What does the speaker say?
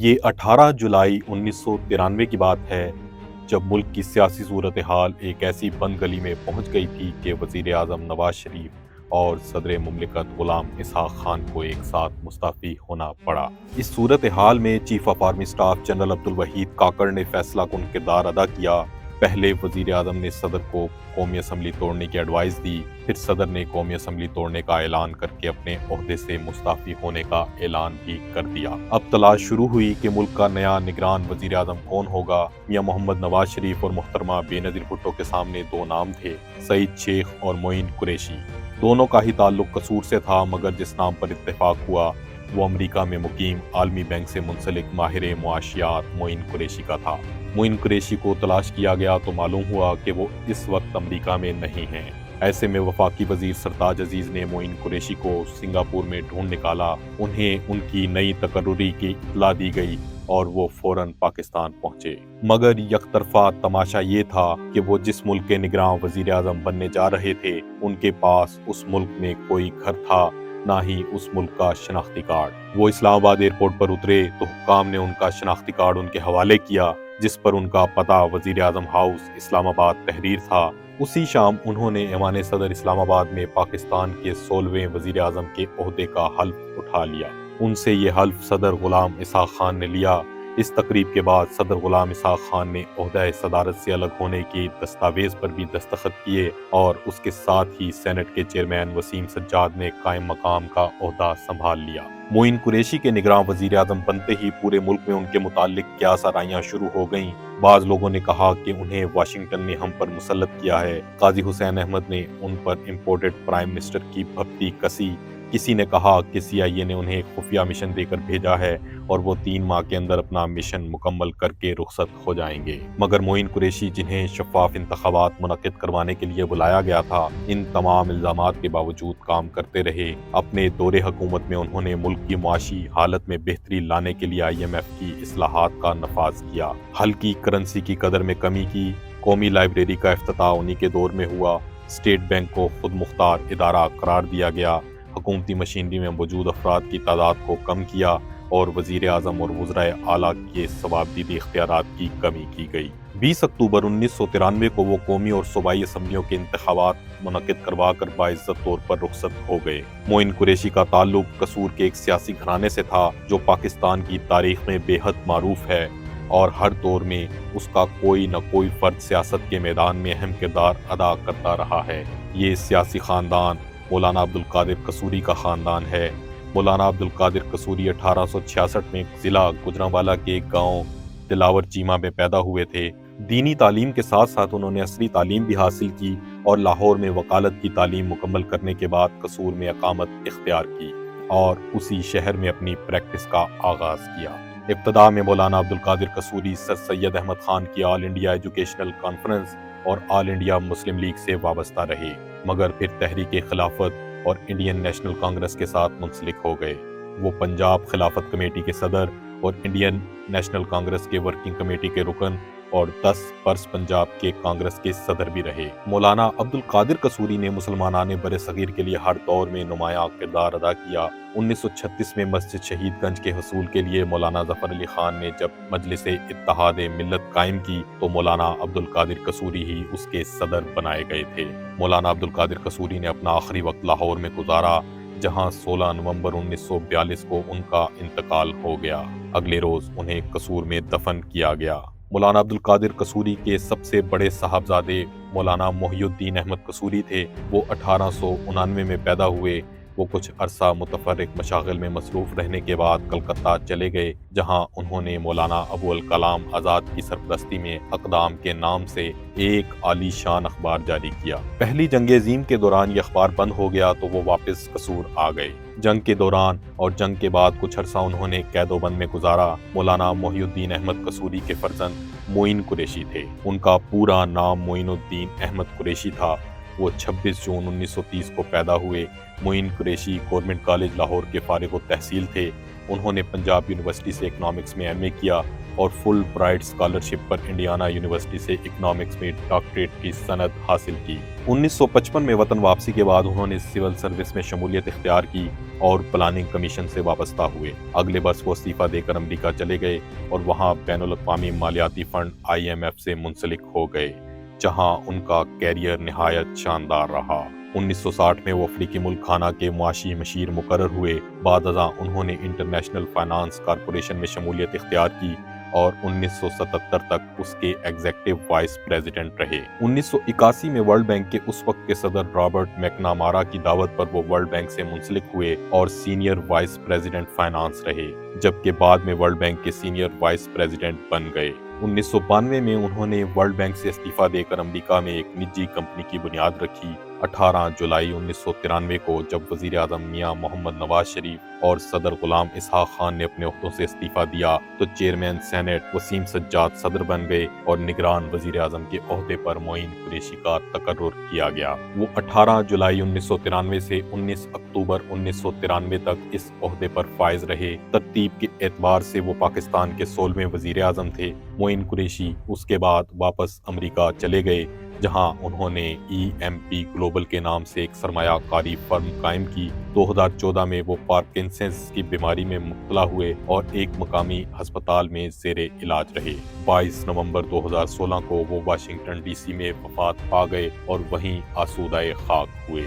یہ 18 جولائی 1993 کی بات ہے جب ملک کی سیاسی صورتحال ایک ایسی بند گلی میں پہنچ گئی تھی کہ وزیر اعظم نواز شریف اور صدر مملکت غلام اسحاق خان کو ایک ساتھ مستعفی ہونا پڑا۔ اس صورتحال میں chief of army staff general Abdul Waheed Kakar نے فیصلہ کن کردار ادا کیا۔ پہلے وزیر اعظم نے صدر کو قومی اسمبلی توڑنے کی ایڈوائز دی، پھر صدر نے قومی اسمبلی توڑنے کا اعلان کر کے اپنے عہدے سے مستعفی ہونے کا اعلان بھی کر دیا۔ اب تلاش شروع ہوئی کہ ملک کا نیا نگران وزیر اعظم کون ہوگا۔ میاں محمد نواز شریف اور محترمہ بے نظیر بھٹو کے سامنے دو نام تھے، سعید شیخ اور معین قریشی۔ دونوں کا ہی تعلق قصور سے تھا، مگر جس نام پر اتفاق ہوا وہ امریکہ میں مقیم عالمی بینک سے منسلک ماہر معاشیات معین قریشی کا تھا۔ معین قریشی کو تلاش کیا گیا تو معلوم ہوا کہ وہ اس وقت امریکہ میں نہیں ہیں۔ ایسے میں وفاقی وزیر سرتاج عزیز نے معین قریشی کو سنگاپور میں ڈھونڈ نکالا۔ انہیں ان کی نئی تقرری کی اطلاع دی گئی اور وہ فوراً پاکستان پہنچے۔ مگر یک طرفہ تماشا یہ تھا کہ وہ جس ملک کے نگراں وزیر اعظم بننے جا رہے تھے، ان کے پاس اس ملک میں کوئی گھر تھا، نہ ہی اس ملک کا شناختی کارڈ۔ وہ اسلام آباد ایئرپورٹ پر اترے تو حکام نے ان کا شناختی کارڈ ان کے حوالے کیا، جس پر ان کا پتہ وزیر اعظم ہاؤس اسلام آباد تحریر تھا۔ اسی شام انہوں نے ایوان صدر اسلام آباد میں پاکستان کے 16ویں وزیر اعظم کے عہدے کا حلف اٹھا لیا۔ ان سے یہ حلف صدر غلام اسحاق خان نے لیا۔ اس تقریب کے بعد صدر غلام اسحاق خان نے عہدہ صدارت سے الگ ہونے کی دستاویز پر بھی دستخط کیے اور اس کے ساتھ ہی سینٹ کے چیئرمین وسیم سجاد نے قائم مقام کا عہدہ سنبھال لیا۔ معین قریشی کے نگراں وزیر اعظم بنتے ہی پورے ملک میں ان کے متعلق کیا سرائیاں شروع ہو گئیں۔ بعض لوگوں نے کہا کہ انہیں واشنگٹن نے ہم پر مسلط کیا ہے، قاضی حسین احمد نے ان پر امپورٹڈ پرائم منسٹر کی بھپتی کسی۔ کسی نے کہا کہ CIA نے انہیں خفیہ مشن دے کر بھیجا ہے اور وہ 3 ماہ کے اندر اپنا مشن مکمل کر کے رخصت ہو جائیں گے۔ مگر معین قریشی، جنہیں شفاف انتخابات منعقد کروانے کے لیے بلایا گیا تھا، ان تمام الزامات کے باوجود کام کرتے رہے۔ اپنے دور حکومت میں انہوں نے ملک کی معاشی حالت میں بہتری لانے کے لیے IMF کی اصلاحات کا نفاذ کیا، ہلکی کرنسی کی قدر میں کمی کی، قومی لائبریری کا افتتاح انہی کے دور میں ہوا، اسٹیٹ بینک کو خود مختار ادارہ قرار دیا گیا، حکومتی مشینری میں موجود افراد کی تعداد کو کم کیا اور وزیر اعظم اور وزرائے اعلیٰ کے ثوابدیدی اختیارات کی کمی کی گئی۔ 20 اکتوبر 1993 کو وہ قومی اور صوبائی اسمبلیوں کے انتخابات منعقد کروا کر باعزت طور پر رخصت ہو گئے۔ معین قریشی کا تعلق قصور کے ایک سیاسی گھرانے سے تھا جو پاکستان کی تاریخ میں بے حد معروف ہے اور ہر دور میں اس کا کوئی نہ کوئی فرد سیاست کے میدان میں اہم کردار ادا کرتا رہا ہے۔ یہ سیاسی خاندان مولانا عبدالقادر قصوری کا خاندان ہے۔ مولانا عبدالقادر قصوری 1866 میں ضلع گوجرانوالہ کے ایک گاؤں دلاور چیمہ میں پیدا ہوئے تھے۔ دینی تعلیم کے ساتھ ساتھ انہوں نے عصری تعلیم بھی حاصل کی اور لاہور میں وکالت کی تعلیم مکمل کرنے کے بعد قصور میں اقامت اختیار کی اور اسی شہر میں اپنی پریکٹس کا آغاز کیا۔ ابتدا میں مولانا عبدالقادر قصوری سر سید احمد خان کی آل انڈیا ایجوکیشنل کانفرنس اور آل انڈیا مسلم لیگ سے وابستہ رہے، مگر پھر تحریک خلافت اور انڈین نیشنل کانگریس کے ساتھ منسلک ہو گئے۔ وہ پنجاب خلافت کمیٹی کے صدر اور انڈین نیشنل کانگریس کے ورکنگ کمیٹی کے رکن اور 10 برس پنجاب کے کانگریس کے صدر بھی رہے۔ مولانا عبدالقادر قصوری نے مسلمانان برصغیر کے لیے ہر دور میں نمایاں کردار ادا کیا۔ 1936 میں مسجد شہید گنج کے حصول کے لیے مولانا ظفر علی خان نے جب مجلس اتحاد ملت قائم کی تو مولانا عبدالقادر قصوری ہی اس کے صدر بنائے گئے تھے۔ مولانا عبدالقادر قصوری نے اپنا آخری وقت لاہور میں گزارا، جہاں 16 نومبر 1942 کو ان کا انتقال ہو گیا۔ اگلے روز انہیں قصور میں دفن کیا گیا۔ مولانا عبدالقادر قصوری کے سب سے بڑے صاحبزادے مولانا محی الدین احمد قصوری تھے۔ وہ 1899 میں پیدا ہوئے۔ وہ کچھ عرصہ متفرق مشاغل میں مصروف رہنے کے بعد کلکتہ چلے گئے، جہاں انہوں نے مولانا ابو الکلام آزاد کی سرپرستی میں اقدام کے نام سے ایک عالی شان اخبار جاری کیا۔ پہلی جنگ عظیم کے دوران یہ اخبار بند ہو گیا تو وہ واپس قصور آ گئے۔ جنگ کے دوران اور جنگ کے بعد کچھ عرصہ انہوں نے قید و بند میں گزارا۔ مولانا محی الدین احمد قصوری کے فرزند معین قریشی تھے۔ ان کا پورا نام معین الدین احمد قریشی تھا۔ وہ 26 جون 1930 کو پیدا ہوئے۔ معین قریشی گورنمنٹ کالج لاہور کے فارغ التحصیل تھے۔ انہوں نے پنجاب یونیورسٹی سے اکنامکس میں MA کیا اور فل برائٹ اسکالرشپ پر انڈیانا یونیورسٹی سے اکنامکس میں ڈاکٹریٹ کی سند حاصل کی۔ 1955 میں وطن واپسی کے بعد انہوں نے سول سروس میں شمولیت اختیار کی اور پلاننگ کمیشن سے وابستہ ہوئے۔ اگلے برس وہ استعفیٰ دے کر امریکہ چلے گئے اور وہاں بین الاقوامی مالیاتی فنڈ IMF سے منسلک ہو گئے، جہاں ان کا کیریئر نہایت شاندار رہا۔ 1960 میں وہ افریقی ملک گھانا کے معاشی مشیر مقرر ہوئے۔ بعد ازاں انہوں نے انٹرنیشنل فائنانس کارپوریشن میں شمولیت اختیار کی اور 1977 تک اس کے ایگزیکٹو وائس پریزیڈنٹ رہے۔ 1981 میں ورلڈ بینک کے اس وقت کے صدر رابرٹ میکنامارا کی دعوت پر وہ ورلڈ بینک سے منسلک ہوئے اور سینئر وائس پریزیڈنٹ فائنانس رہے، جبکہ بعد میں ورلڈ بینک کے سینئر وائس پریزیڈنٹ بن گئے۔ 1992 میں انہوں نے ورلڈ بینک سے استعفیٰ دے کر امریکہ میں ایک نجی کمپنی کی بنیاد رکھی۔ 18 جولائی 1993 کو جب وزیر اعظم میاں محمد نواز شریف اور صدر غلام اسحاق خان نے اپنے عہدوں سے استعفیٰ دیا تو چیئرمین سینیٹ وسیم سجاد صدر بن گئے اور نگران وزیر اعظم کے عہدے پر معین قریشی کا تقرر کیا گیا۔ وہ 18 جولائی 1993 سے 19 اکتوبر 1993 تک اس عہدے پر فائز رہے۔ ترتیب کے اعتبار سے وہ پاکستان کے 16ویں وزیر اعظم تھے۔ معین قریشی اس کے بعد واپس امریکہ چلے گئے، جہاں انہوں نے EMP گلوبل کے نام سے ایک سرمایہ کاری فرم قائم کی۔ 2014 میں وہ پارکنسنس کی بیماری میں مبتلا ہوئے اور ایک مقامی ہسپتال میں زیر علاج رہے۔ 22 نومبر 2016 کو وہ واشنگٹن DC میں وفات پا گئے اور وہیں آسودۂ خاک ہوئے۔